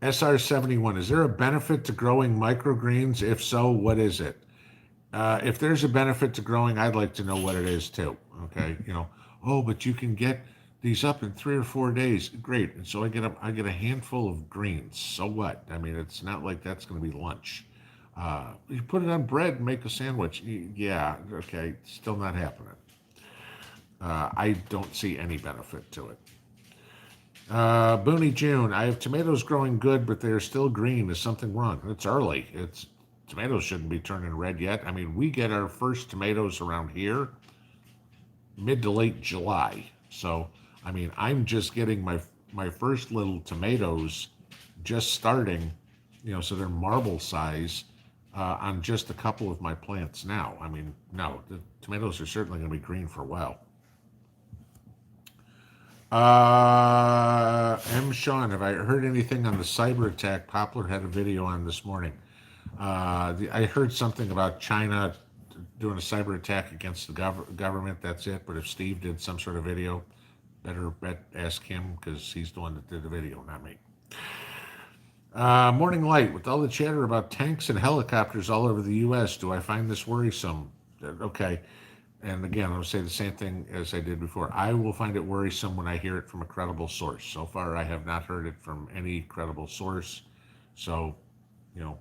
[SPEAKER 1] SR71, is there a benefit to growing microgreens? If so, what is it? If there's a benefit to growing, I'd like to know what it is too. Okay, you know, oh, but you can get these up in 3 or 4 days. Great, and so I get a handful of greens. So what? I mean, it's not like that's going to be lunch. You put it on bread and make a sandwich. Yeah, okay, still not happening. I don't see any benefit to it. Booney June, I have tomatoes growing good, but they are still green. Is something wrong? It's early. Tomatoes shouldn't be turning red yet. I mean, we get our first tomatoes around here mid to late July. So, I mean, I'm just getting my first little tomatoes just starting, you know, so they're marble size on just a couple of my plants now. I mean, no, the tomatoes are certainly going to be green for a while. M. Sean, have I heard anything on the cyber attack Poplar had a video on this morning? I heard something about China doing a cyber attack against the government. That's it. But if Steve did some sort of video, better ask him because he's the one that did the video, not me. Morning Light, with all the chatter about tanks and helicopters all over the U.S., do I find this worrisome? Okay. And again, I'll say the same thing as I did before. I will find it worrisome when I hear it from a credible source. So far, I have not heard it from any credible source. So, you know,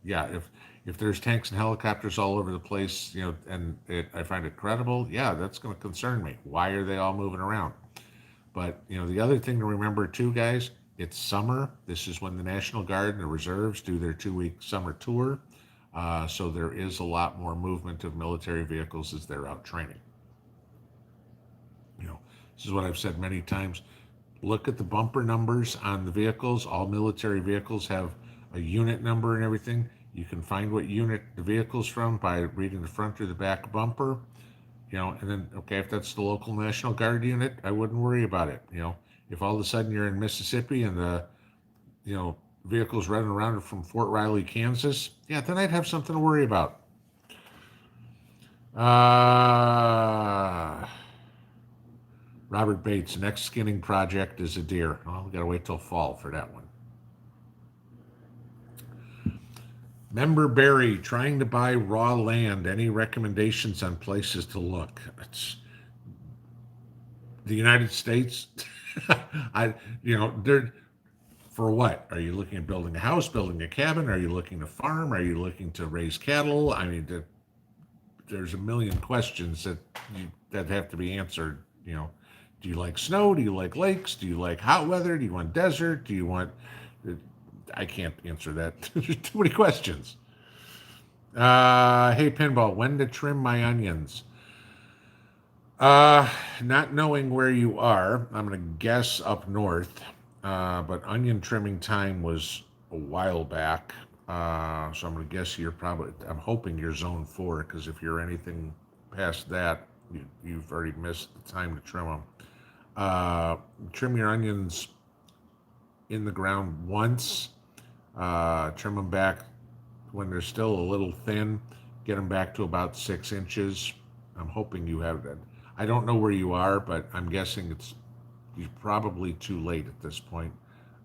[SPEAKER 1] yeah, if there's tanks and helicopters all over the place, you know, and I find it credible, yeah, that's going to concern me. Why are they all moving around? But, you know, the other thing to remember too, guys, it's summer. This is when the National Guard and the reserves do their 2-week summer tour. So there is a lot more movement of military vehicles as they're out training. You know, this is what I've said many times. Look at the bumper numbers on the vehicles. All military vehicles have a unit number and everything. You can find what unit the vehicle's from by reading the front or the back bumper. You know, and then, okay, if that's the local National Guard unit, I wouldn't worry about it. You know, if all of a sudden you're in Mississippi and the, you know, vehicles running around from Fort Riley, Kansas, yeah, then I'd have something to worry about. Robert Bates, next skinning project is a deer. Oh, we got to wait till fall for that one. Member Barry, trying to buy raw land. Any recommendations on places to look? It's the United States. You know, they're for what? Are you looking at building a house, building a cabin? Are you looking to farm? Are you looking to raise cattle? I mean, there's a million questions that have to be answered. You know, do you like snow? Do you like lakes? Do you like hot weather? Do you want desert? Do you want? I can't answer that. There's too many questions. Hey, Pinball, when to trim my onions? Uh, Not knowing where you are, I'm going to guess up north. But onion trimming time was a while back. So I'm going to guess I'm hoping you're zone 4, because if you're anything past that, you've already missed the time to trim them. Trim your onions in the ground once. Trim them back when they're still a little thin. Get them back to about 6 inches. I'm hoping you have that. I don't know where you are, but I'm guessing you're probably too late at this point.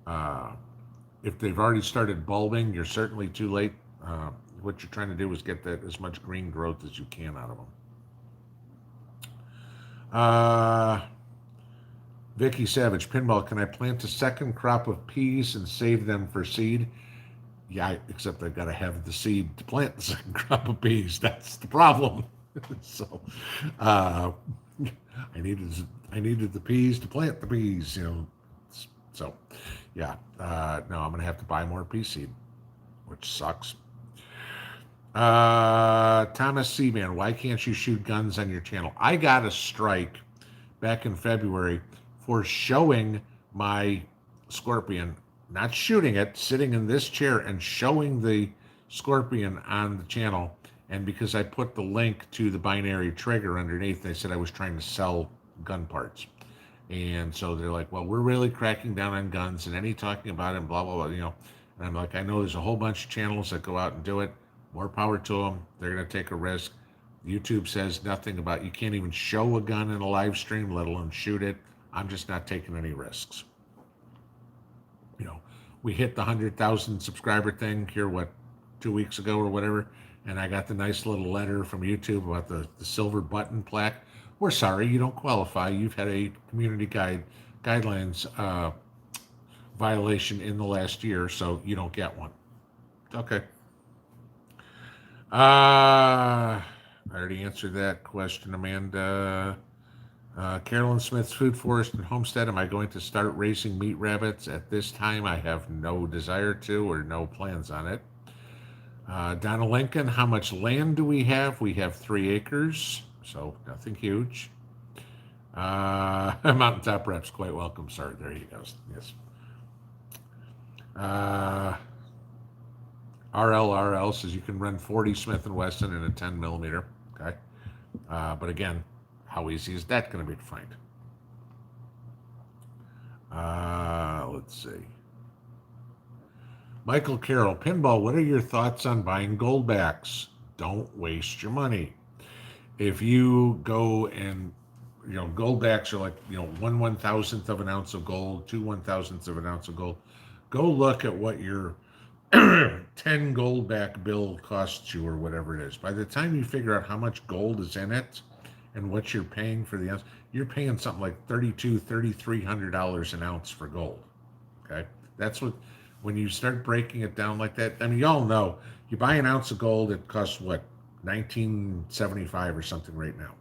[SPEAKER 1] Uh, if they've already started bulbing, you're certainly too late. What you're trying to do is get that as much green growth as you can out of them. Vicky Savage, Pinball, can I plant a second crop of peas and save them for seed? Yeah, except I've got to have the seed to plant the second crop of peas. That's the problem. So, I needed the peas to plant the peas. So, yeah. No, I'm gonna have to buy more pea seed, which sucks. Thomas Seaman, why can't you shoot guns on your channel? I got a strike back in February for showing my Scorpion, not shooting it, sitting in this chair and showing the Scorpion on the channel. And because I put the link to the binary trigger underneath, they said I was trying to sell gun parts. And so they're like, well, we're really cracking down on guns and any talking about it, and blah, blah, blah, And I'm like, I know there's a whole bunch of channels that go out and do it. More power to them. They're going to take a risk. YouTube says nothing about, you can't even show a gun in a live stream, let alone shoot it. I'm just not taking any risks. We hit the 100,000 subscriber thing here, 2 weeks ago or whatever, and I got the nice little letter from YouTube about the silver button plaque. We're sorry, you don't qualify. You've had a community guidelines violation in the last year, so you don't get one. Okay. I already answered that question, Amanda. Carolyn Smith's Food Forest and Homestead. Am I going to start raising meat rabbits? At this time, I have no desire to or no plans on it. Donna Lincoln, how much land do we have? We have 3 acres, so nothing huge. Mountaintop Reps, quite welcome, sir. There you go. Yes. RLRL says you can run 40 Smith & Wesson in a 10 millimeter. Okay. But again, how easy is that going to be to find? Let's see. Michael Carroll, Pinball, what are your thoughts on buying gold backs? Don't waste your money. If you go and, gold backs are like, 1/1000th of an ounce of gold, 2/1000ths of an ounce of gold. Go look at what your 10 gold back bill costs you or whatever it is. By the time you figure out how much gold is in it and what you're paying for the ounce, you're paying something like $3,300 an ounce for gold. Okay. That's when you start breaking it down like that, I mean, y'all know, you buy an ounce of gold, it costs what, $19.75 or something right now.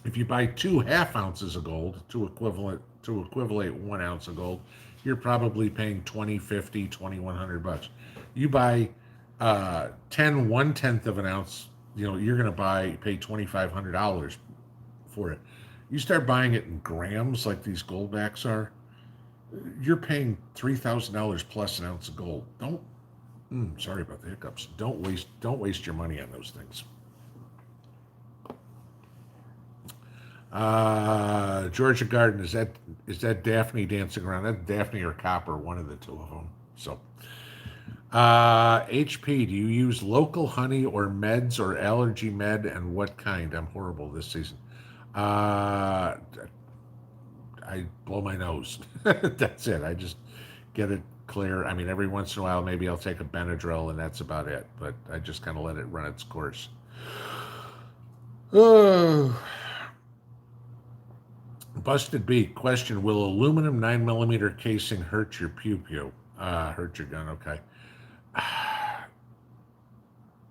[SPEAKER 1] If you buy 2 half ounces of gold to equivalent 1 ounce of gold, you're probably paying $2,050, $2,100. You buy 10 1/10 of an ounce, you're going to pay $2,500 for it. You start buying it in grams like these gold backs are, you're paying $3,000 plus an ounce of gold. Sorry about the hiccups. Don't waste your money on those things. Georgia Garden, is that Daphne dancing around? That's Daphne or Copper, one of the two of them. So, HP, do you use local honey or meds or allergy med, and what kind? I'm horrible this season. I blow my nose. That's it. I just get it clear. I mean, every once in a while, maybe I'll take a Benadryl, and that's about it. But I just kind of let it run its course. Oh. Busted Beak question: will aluminum 9mm casing hurt your pew? Hurt your gun? Okay.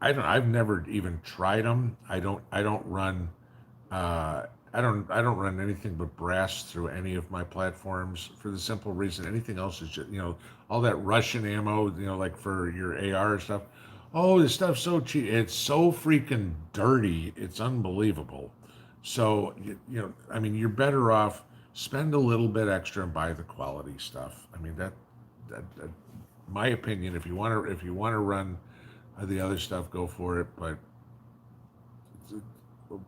[SPEAKER 1] I've never even tried them. I don't run I don't run anything but brass through any of my platforms for the simple reason anything else is just all that Russian ammo, like for your AR and stuff. Oh, this stuff's so cheap. It's so freaking dirty. It's unbelievable. So I mean, you're better off spend a little bit extra and buy the quality stuff. I mean that my opinion. If you want to run the other stuff, go for it. But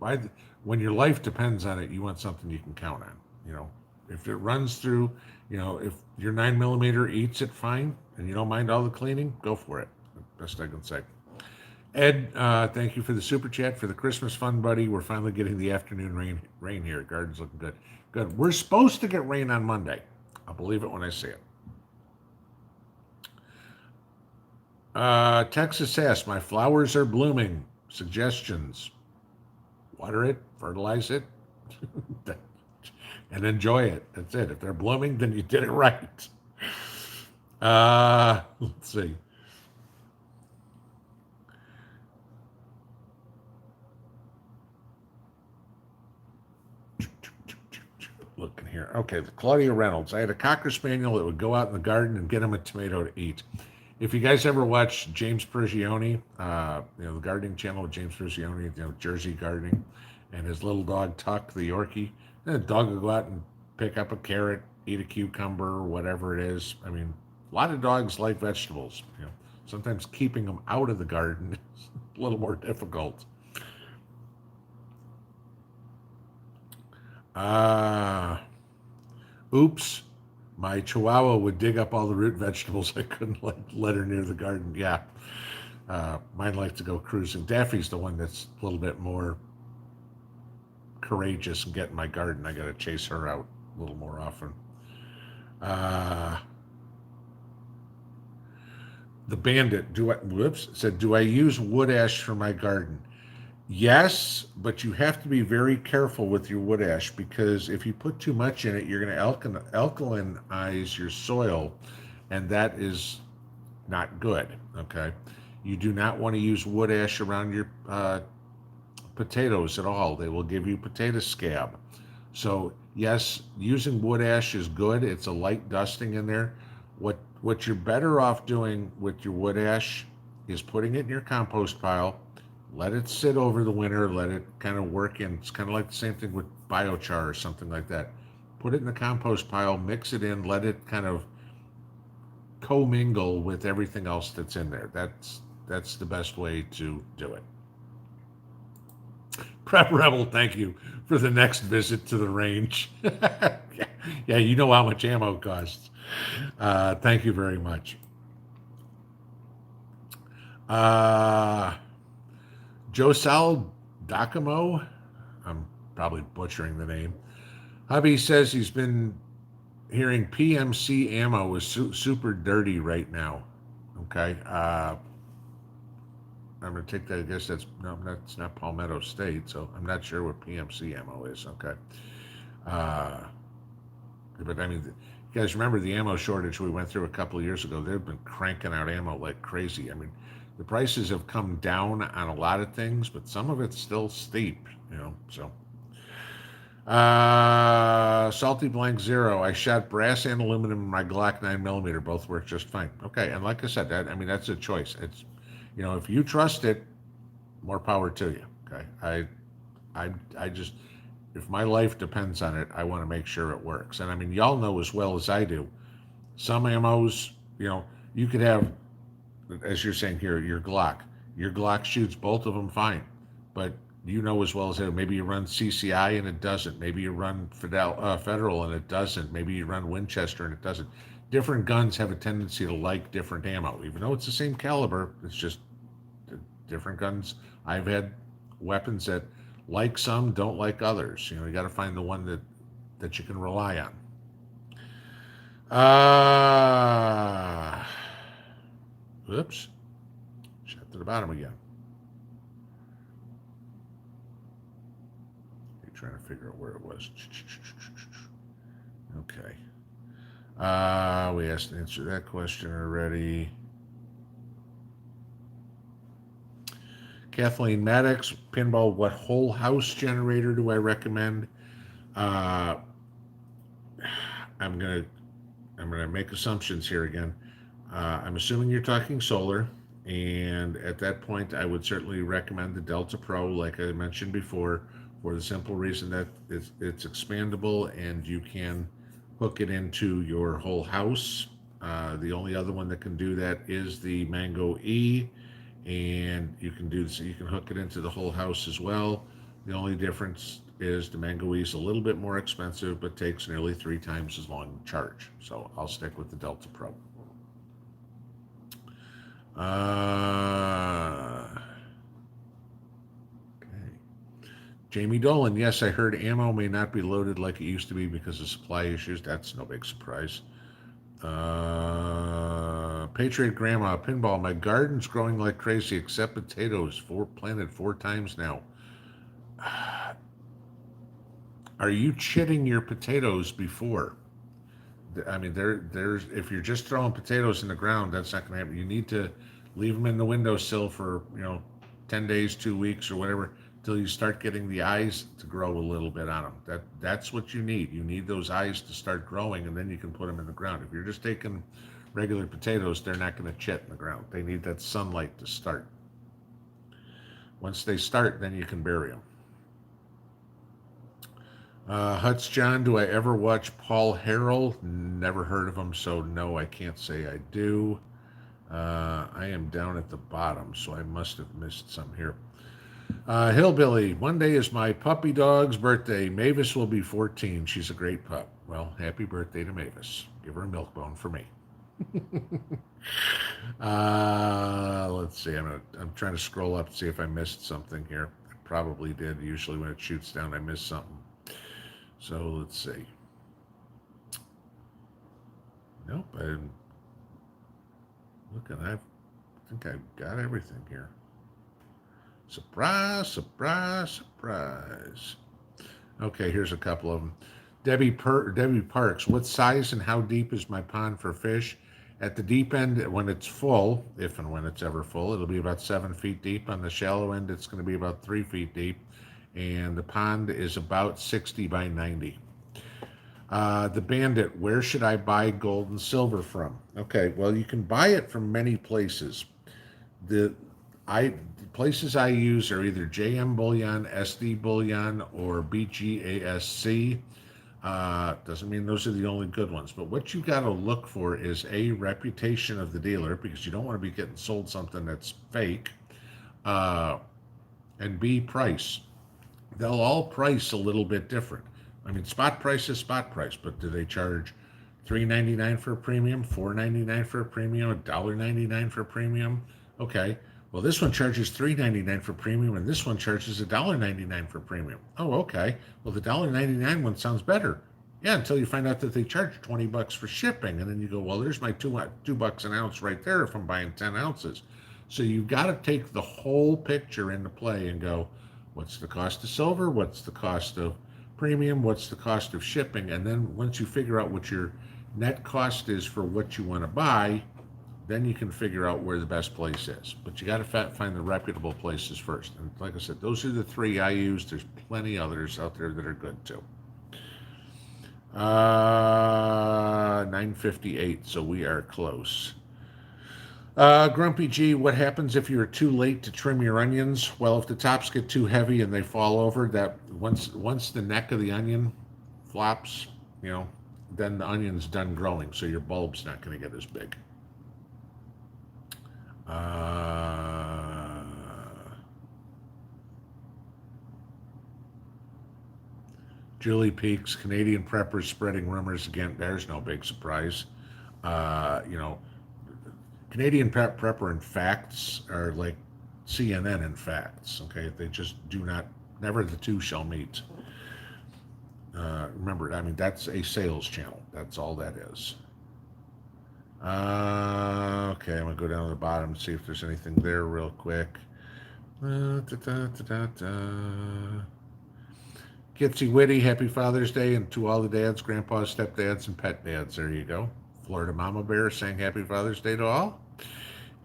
[SPEAKER 1] by the, when your life depends on it, you want something you can count on. You know, if it runs through, if your 9mm eats it fine, and you don't mind all the cleaning, go for it. Best I can say. Ed, thank you for the super chat for the Christmas fun, buddy. We're finally getting the afternoon rain here. Garden's looking good. Good. We're supposed to get rain on Monday. I'll believe it when I see it. Texas S, my flowers are blooming. Suggestions: water it, fertilize it, and enjoy it. That's it. If they're blooming, then you did it right. Let's see. Looking here. Okay, Claudia Reynolds. I had a Cocker Spaniel that would go out in the garden and get him a tomato to eat. If you guys ever watch James Prigioni, the gardening channel with James Prigioni, Jersey gardening, and his little dog Tuck, the Yorkie, the dog will go out and pick up a carrot, eat a cucumber, or whatever it is. I mean, a lot of dogs like vegetables. Sometimes keeping them out of the garden is a little more difficult. Ah, oops. My Chihuahua would dig up all the root vegetables. I couldn't let her near the garden. Yeah. Mine likes to go cruising. Daffy's the one that's a little bit more courageous and get in my garden. I got to chase her out a little more often. The Bandit, said, do I use wood ash for my garden? Yes, but you have to be very careful with your wood ash because if you put too much in it, you're going to alkalinize your soil, and that is not good. Okay, you do not want to use wood ash around your potatoes at all. They will give you potato scab. So yes, using wood ash is good. It's a light dusting in there. What you're better off doing with your wood ash is putting it in your compost pile. Let it sit over the winter. Let it kind of work in. It's kind of like the same thing with biochar or something like that. Put it in the compost pile, mix it in, let it kind of commingle with everything else that's in there. That's the best way to do it. Prep Rebel, thank you for the next visit to the range. Yeah, you know how much ammo costs. Thank you very much. Josal Dakamo, I'm probably butchering the name. Hubby says he's been hearing PMC ammo is super dirty right now. Okay. I'm going to take that. I guess that's not Palmetto State, so I'm not sure what PMC ammo is. Okay. But I mean, you guys remember the ammo shortage we went through a couple of years ago? They've been cranking out ammo like crazy. I mean, the prices have come down on a lot of things, but some of it's still steep, so. Salty Blank Zero. I shot brass and aluminum in my Glock 9mm. Both work just fine. Okay, and like I said, that's a choice. It's, if you trust it, more power to you. Okay, I just, if my life depends on it, I want to make sure it works. And I mean, y'all know as well as I do, some ammos, you could have, as you're saying here, your Glock. Your Glock shoots both of them fine, but you know as well as I do, maybe you run CCI and it doesn't. Maybe you run Federal and it doesn't. Maybe you run Winchester and it doesn't. Different guns have a tendency to like different ammo, even though it's the same caliber. It's just different guns. I've had weapons that like some, don't like others. You got to find the one that you can rely on. Oops. Shut to the bottom again. You're trying to figure out where it was. Okay. We answered that question already. Kathleen Maddox, Pinball, what whole house generator do I recommend? Uh, I'm gonna make assumptions here again. I'm assuming you're talking solar, and at that point, I would certainly recommend the Delta Pro, like I mentioned before, for the simple reason that it's expandable and you can hook it into your whole house. The only other one that can do that is the Mango E, and you can do so you can hook it into the whole house as well. The only difference is the Mango E is a little bit more expensive, but takes nearly 3 times as long to charge. So I'll stick with the Delta Pro. Okay. Jamie Dolan, yes, I heard ammo may not be loaded like it used to be because of supply issues. That's no big surprise. Patriot Grandma, Pinball, my garden's growing like crazy except potatoes. Planted 4 times now. Are you chitting your potatoes before? I mean, there's if you're just throwing potatoes in the ground, that's not going to happen. You need to leave them in the windowsill for 10 days, 2 weeks, or whatever, till you start getting the eyes to grow a little bit on them. That's what you need. You need those eyes to start growing, and then you can put them in the ground. If you're just taking regular potatoes, they're not going to chit in the ground. They need that sunlight to start. Once they start, then you can bury them. Huts John, do I ever watch Paul Harrell? Never heard of him, so no, I can't say I do. I am down at the bottom, so I must have missed some here. Hillbilly, one day is my puppy dog's birthday. Mavis will be 14. She's a great pup. Well, happy birthday to Mavis. Give her a milk bone for me. Let's see. I'm trying to scroll up to see if I missed something here. I probably did. Usually when it shoots down, I miss something. So let's see. Nope, I didn't. I think I've got everything here. Surprise, surprise, surprise. Okay, here's a couple of them. Debbie Parks, what size and how deep is my pond for fish? At the deep end, when it's full, if and when it's ever full, it'll be about 7 feet deep. On the shallow end, it's going to be about 3 feet deep. And the pond is about 60 by 90. The Bandit, where should I buy gold and silver from? Okay, well, you can buy it from many places. The places I use are either JM Bullion, SD Bullion, or BGASC. Doesn't mean those are the only good ones, but what you got to look for is a reputation of the dealer, because you don't want to be getting sold something that's fake, and B, price. They'll all price a little bit different. I mean, spot price is spot price, but do they charge $3.99 for a premium, $4.99 for a premium, $1.99 for a premium? Okay. Well, this one charges $3.99 for premium, and this one charges $1.99 for premium. Oh, okay. Well, the $1.99 one sounds better. Yeah, until you find out that they charge $20 for shipping, and then you go, well, there's my $2 an ounce right there if I'm buying 10 ounces. So you've got to take the whole picture into play and go, what's the cost of silver? What's the cost of premium? What's the cost of shipping? And then once you figure out what your net cost is for what you want to buy, then you can figure out where the best place is. But you got to find the reputable places first. And like I said, those are the 3 I use. There's plenty others out there that are good too. 9:58, so we are close. Grumpy G, what happens if you're too late to trim your onions? Well, if the tops get too heavy and they fall over, that once the neck of the onion flops, then the onion's done growing, so your bulb's not going to get as big. Julie Peaks, Canadian preppers spreading rumors again. There's no big surprise. Canadian prepper and facts are like CNN and facts. Okay, they just do not. Never the two shall meet. Remember, I mean, that's a sales channel. That's all that is. Okay, I'm gonna go down to the bottom and see if there's anything there real quick. Kitsy Witty, happy Father's Day, and to all the dads, grandpas, stepdads, and pet dads. There you go. Florida Mama Bear saying happy Father's Day to all.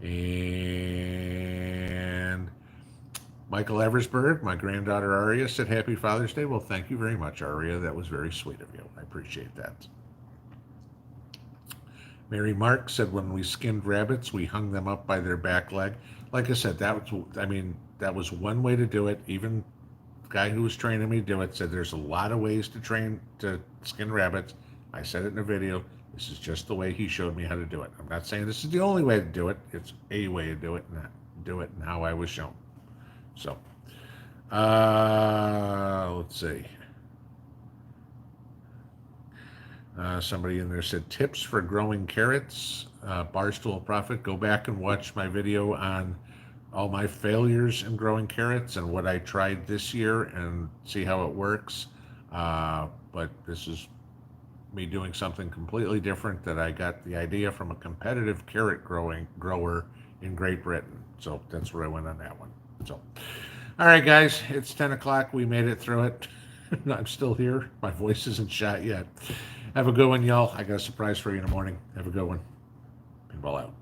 [SPEAKER 1] And Michael Eversberg, my granddaughter Aria, said Happy Father's Day. Well, thank you very much, Aria. That was very sweet of you. I appreciate that. Mary Mark said when we skinned rabbits, we hung them up by their back leg. Like I said, that was one way to do it. Even the guy who was training me to do it said there's a lot of ways to skin rabbits. I said it in a video. This is just the way he showed me how to do it. I'm not saying this is the only way to do it. It's a way to do it, and how I was shown. So, let's see. Somebody in there said tips for growing carrots. Barstool Profit. Go back and watch my video on all my failures in growing carrots and what I tried this year and see how it works. But this is me doing something completely different that I got the idea from a competitive carrot grower in Great Britain. So that's where I went on that one. So, all right, guys, it's 10 o'clock. We made it through it. I'm still here. My voice isn't shot yet. Have a good one, y'all. I got a surprise for you in the morning. Have a good one. Pinball out.